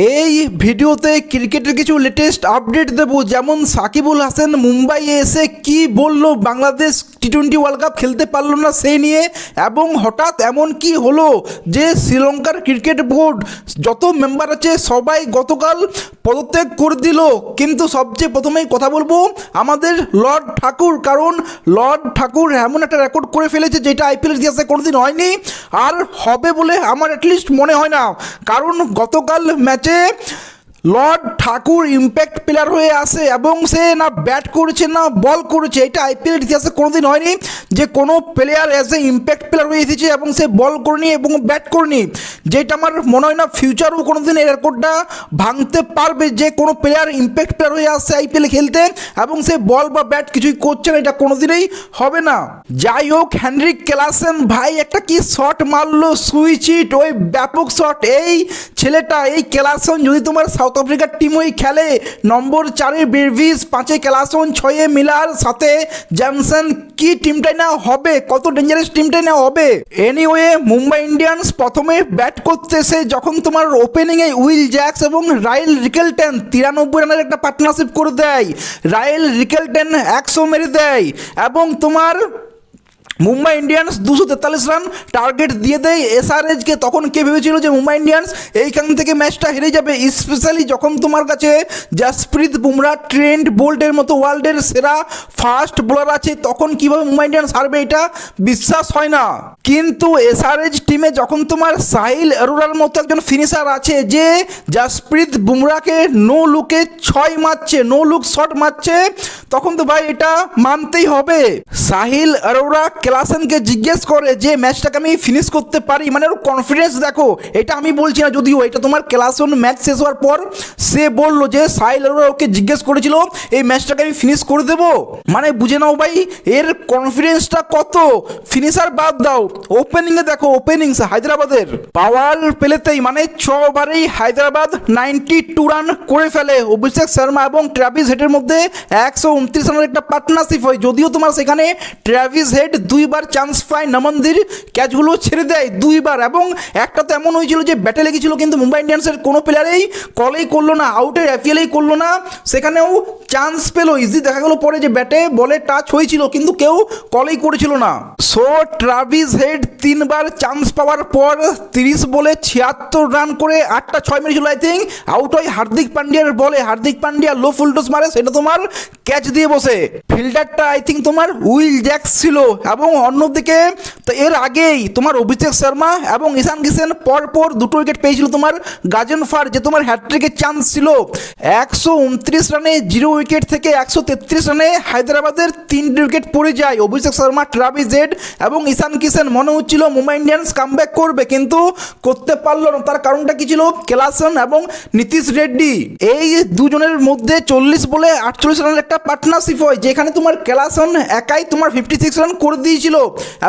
এই ভিডিওতে ক্রিকেটের কিছু লেটেস্ট আপডেট দেব, যেমন সাকিবুল হাসান মুম্বাইয়ে এসে কি বলল বাংলাদেশ টি-20 ওয়ার্ল্ড কাপ খেলতে পারলো না সেই নিয়ে, এবং হঠাৎ এমন কি হলো যে শ্রীলঙ্কার ক্রিকেট বোর্ড যত মেম্বার আছে সবাই গতকাল পদত্যাগ করে দিল। কিন্তু সবচেয়ে প্রথমেই কথা বলবো আমাদের লর্ড ঠাকুর, কারণ লর্ড ঠাকুর এমন একটা রেকর্ড করে ফেলেছে যেটা আইপিএল ইতিহাসে কোনোদিন হয়নি আর হবে বলে আমার অ্যাটলিস্ট মনে হয় না। কারণ গতকাল ম্যাচে লর্ড ঠাকুর ইম্প্যাক্ট প্লেয়ার হয়ে আসে এবং সে না ব্যাট করেছে না বল করেছে। এটা আইপিএল ইতিহাসে কোনোদিন হয়নি যে কোনো player as a impact player হয়ে এসেছে এবং সে বল করেনি এবং ব্যাট করেনি। যেটা আমার মনে হয় না ফিউচারও কোনোদিন এই রেকর্ডটা ভাঙতে পারবে যে কোনো প্লেয়ার ইম্প্যাক্ট প্লেয়ার হয়ে আসছে আইপিএল খেলতে এবং সে বল বা ব্যাট কিছুই করছে না, এটা কোনোদিনই হবে না। যাই হোক, হেনরিক ক্লাসেন ভাই একটা কি শট মারলো, সুইচ হিট, ওই ব্যাপক শট। এই ছেলেটা, এই ক্লাসেন যদি তোমার সাউথ আফ্রিকার টিম ওই খেলে, নম্বর 4-এ ব্রেভিস, 5-এ ক্লাসন, 6-এ মিলার, 7-এ জ্যামসন, কি টিমটাই না হবে, কত ডেঞ্জারাস টিমটাই না হবে। এনিওয়ে, মুম্বাই ইন্ডিয়ান্স প্রথমে ব্যাট করতে এসে যখন তোমার ওপেনিংয়ে উইল জ্যাক্স এবং রায়েল রিকেলটন 93 রানের একটা পার্টনারশিপ করে দেয়, রায়েল রিকেলটন 100 মেরে দেয় এবং তোমার মুম্বাই ইন্ডিয়ান্স 243 রান টার্গেট দিয়ে দেয় এসআরএইচকে। তখন কে ভেবেছিল যে মুম্বাই ইন্ডিয়ান্স এইখান থেকে ম্যাচটা হেরে যাবে, স্পেশালি যখন তোমার কাছে জাসপ্রীত বুমরা, ট্রেন্ট বোল্টের মতো ওয়ার্ল্ডের সেরা ফাস্ট বোলার আছে, তখন কীভাবে মুম্বাই ইন্ডিয়ান্স হারবে এটা বিশ্বাস হয় না। কিন্তু এসআরএইচ টিমে যখন তোমার সাহিল অরোরার মতো একজন ফিনিশার আছে যে জাসপ্রীত বুমরাকে নো লুকে 6 মারছে, নো লুক শট মারছে, তখন তো ভাই এটা মানতেই হবে। সাহিল অরোরা ক্লাসেনকে জিজ্ঞেস করে যে ম্যাচটাকে আমি ফিনিশ করতে পারি, মানে ওর কনফিডেন্স দেখো। এটা আমি বলছি না, যদিও এটা তোমার ক্লাসন ম্যাচ শেষ হওয়ার পর সে বললো যে সাহিল অরোরা ওকে জিজ্ঞেস করেছিল এই ম্যাচটাকে আমি ফিনিশ করে দেবো। মানে বুঝে নাও ভাই এর কনফিডেন্সটা কত। ফিনিশার বাদ দাও, ওপেনিংয়ে দেখো, ওপেনিংস হায়দ্রাবাদের পাওয়ার পেলেতেই মানে 6 ওভারেই হায়দ্রাবাদ 92 রান করে ফেলে। অভিষেক শর্মা এবং ট্র্যাভিস হেডের মধ্যে 129 রানের একটা পার্টনারশিপ হয়, যদিও তোমার সেখানে ট্র্যাভিস হেড 2বার চান্স পায়, নমনদির ক্যাচগুলো ছেড়ে দেয় 2বার, এবং একটা তো এমন হয়েছিল যে ব্যাটে লেগেছিল কিন্তু মুম্বাই ইন্ডিয়ান্সের কোনো প্লেয়ারেই কলেই করলো না, আউটের অ্যাপিলেই করলো না, সেখানেও চান্স পেলো। ইজি দেখা গেল পরে যে ব্যাটে বলে টাচ হয়েছিল কিন্তু কেউ কলেই করেছিল না। সো ট্রাভিস হেড 3বার চান্স পাওয়ার পর 30 বলে 76 রান করে 8টা 6 মেরেছিল আই থিঙ্ক। আউট হয় হার্দিক পান্ডিয়ার বলে, হার্দিক পান্ডিয়া লো ফুলটস মারে, সেটা তোমার ক্যাচ দিয়ে বসে। ফিল্ডারটা আই থিঙ্ক তোমার উইল জ্যাক্স ছিল, এবং অন্যদিকে তো এর আগেই তোমার অভিষেক শর্মা এবং ঈশান কিষান পরপর 2টো উইকেট পেয়েছিল তোমার গাজনফার, যে তোমার হ্যাট্রিকের চান্স ছিল। 129 রানে 0 উইকেট থেকে 133 রানে হায়দ্রাবাদের 3টে উইকেট পড়ে যায়। অভিষেক শর্মা, ট্রাভিস হেড এবং ঈশান কিষান, মনে হচ্ছিল মুম্বাই ইন্ডিয়ান্স কামব্যাক করবে কিন্তু করতে পারলো না। তার কারণটা কি ছিল? ক্লাসন এবং নীতিশ রেড্ডি, এই দুজনের মধ্যে 40 বলে 48 রানের একটা পার্টনারশিপ হয়, যেখানে তোমার ক্লাসন একাই তোমার 56 রান করে দিয়েছিল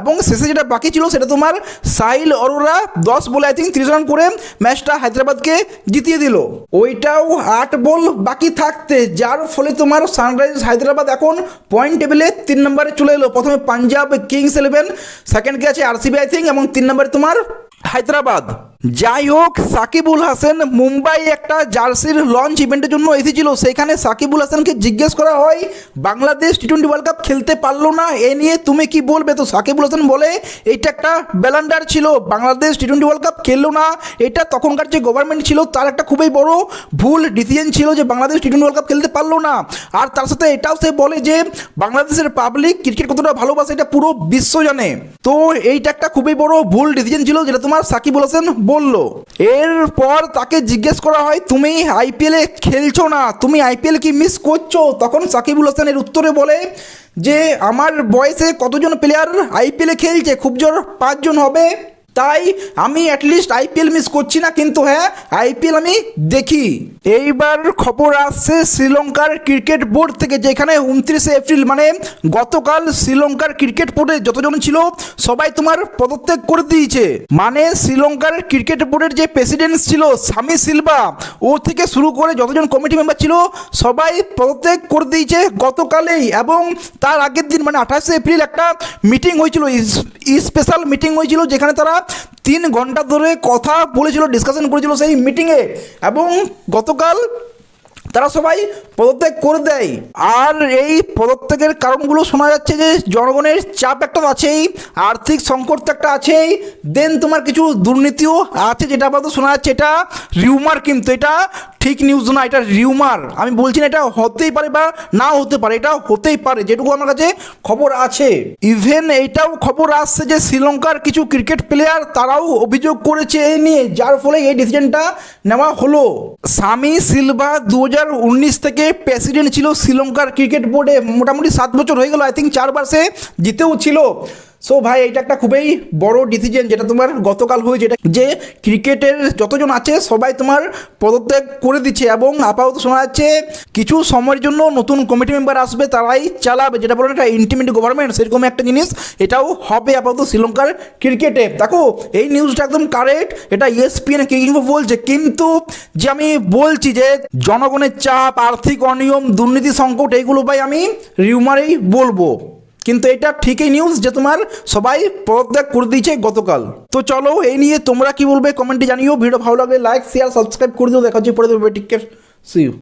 এবং শেষে যেটা বাকি ছিল সেটা তোমার সাহিল অরোরা 10 বলে আই থিঙ্ক 30 রান করে ম্যাচটা হায়দ্রাবাদকে জিতিয়ে দিল। ওইটাও 8 বল বাকি থাকতে, যার ফলে তোমার সানরাইজার্স হায়দ্রাবাদ এখন পয়েন্ট টেবিলে 3 নম্বরে চলে এলো। প্রথমে পাঞ্জাব কিংস 11, সেকেন্ডকে আছে আরসিবি আই থিঙ্ক, এবং 3 নম্বরে তোমার হায়দ্রাবাদ। যাই হোক, সাকিবুল হাসান মুম্বাই একটা জার্সির লঞ্চ ইভেন্টের জন্য এসেছিল, সেখানে সাকিবুল হাসানকে জিজ্ঞেস করা হয় বাংলাদেশ টি-20 ওয়ার্ল্ড কাপ খেলতে পারলো না, এ নিয়ে তুমি কি বলবে? তো সাকিবুল হাসান বলে এটা একটা ব্যালান্ডার ছিল, বাংলাদেশ টি-20 ওয়ার্ল্ড কাপ খেললো না, এটা তখনকার যে গভর্নমেন্ট ছিল তার একটা খুবই বড় ভুল ডিসিশন ছিল যে বাংলাদেশ টি-20 ওয়ার্ল্ড কাপ খেলতে পারলো না। আর তার সাথে এটাও সে বলে যে বাংলাদেশের পাবলিক ক্রিকেট কতটা ভালোবাসে এটা পুরো বিশ্ব জানে। তো এইটা একটা খুবই বড় ভুল ডিসিশন ছিল যেটা তোমার সাকিবুল হাসান বলল। এরপর তাকে জিজ্ঞেস করা হয় তুমি আইপিএলে খেলছো না, তুমি আইপিএল কি মিস করছো? তখন সাকিবুল হাসানের উত্তরে বলে যে আমার বয়সে কতজন প্লেয়ার আইপিএলে খেলছে, খুব জোর 5 জন হবে, তাই আমি অ্যাটলিস্ট আইপিএল মিস করছি না, কিন্তু হ্যাঁ আইপিএল আমি দেখি। এইবার খবর আসছে শ্রীলঙ্কার ক্রিকেট বোর্ড থেকে, যেখানে 29শে এপ্রিল মানে গতকাল শ্রীলঙ্কার ক্রিকেট বোর্ডে যতজন ছিল সবাই তোমার পদত্যাগ করে দিয়েছে। মানে শ্রীলঙ্কার ক্রিকেট বোর্ডের যে প্রেসিডেন্ট ছিল সামি সিলভা, ও থেকে শুরু করে যতজন কমিটি মেম্বার ছিল সবাই পদত্যাগ করে দিয়েছে গতকালেই। এবং তার আগের দিন মানে 28শে এপ্রিল একটা মিটিং হয়েছিল, স্পেশাল মিটিং হয়েছিল, যেখানে তারা 3 ঘন্টা ধরে কথা বলেছিল, ডিসকাশন করেছিল সেই মিটিংয়ে, এবং গতকাল তারা সবাই পদত্যাগ করে দেয়। আর এই পদত্যাগের কারণগুলো শোনা যাচ্ছে যে জনগণের চাপ একটা আছেই, আর্থিক সংকট তো একটা আছেই, দেন তোমার কিছু দুর্নীতিও আছে, যেটা আপাতত শোনা যাচ্ছে। এটা রিউমার, কিন্তু এটা ঠিক নিউজ না, এটা রিউমার। আমি বলছি না এটা হতেই পারে বা নাও হতে পারে, এটা হতেই পারে, যেটুকু আমার কাছে খবর আছে। ইভেন এইটাও খবর আসছে যে শ্রীলঙ্কার কিছু ক্রিকেট প্লেয়ার তারাও অভিযোগ করেছে এই নিয়ে, যার ফলে এই ডিসিশনটা নেওয়া হলো। সামি সিলভা 2019 থেকে প্রেসিডেন্ট ছিল শ্রীলঙ্কার ক্রিকেট বোর্ডে, মোটামুটি 7 বছর হয়ে গেল, আই থিঙ্ক 4বার সে জিতেও ছিল। সো ভাই এটা একটা খুবই বড় ডিসিশন যেটা তোমার গতকাল হয়েছে, এটা যে ক্রিকেটের যতজন আছে সবাই তোমার পদত্যাগ করে দিচ্ছে, এবং আপাতত শোনা যাচ্ছে কিছু সময়ের জন্য নতুন কমিটি মেম্বার আসবে, তারাই চালাবে, যেটা বলে একটা ইন্টিমেট গভর্নমেন্ট, সেরকম একটা জিনিস এটাও হবে আপাতত শ্রীলঙ্কার ক্রিকেটে। দেখো এই নিউজটা একদম কারেক্ট, এটা ESPN ক্রিকেট বলছে, কিন্তু যে আমি বলছি যে জনগণের চাপ, আর্থিক অনিয়ম, দুর্নীতি, সংকট, এইগুলো ভাই আমি রিউমারেই বলবো, কিন্তু এটা ঠিকই নিউজ যে তোমার সবাই পদত্যাগ করে দিয়েছে গতকাল। তো চলো এই নিয়ে তোমরা কি বলবে কমেন্টে জানিও। ভিডিও ভালো লাগলে লাইক, শেয়ার, সাবস্ক্রাইব করে দিও। দেখা হচ্ছে পরে দেবে, টেক কেয়ার, সি ইউ।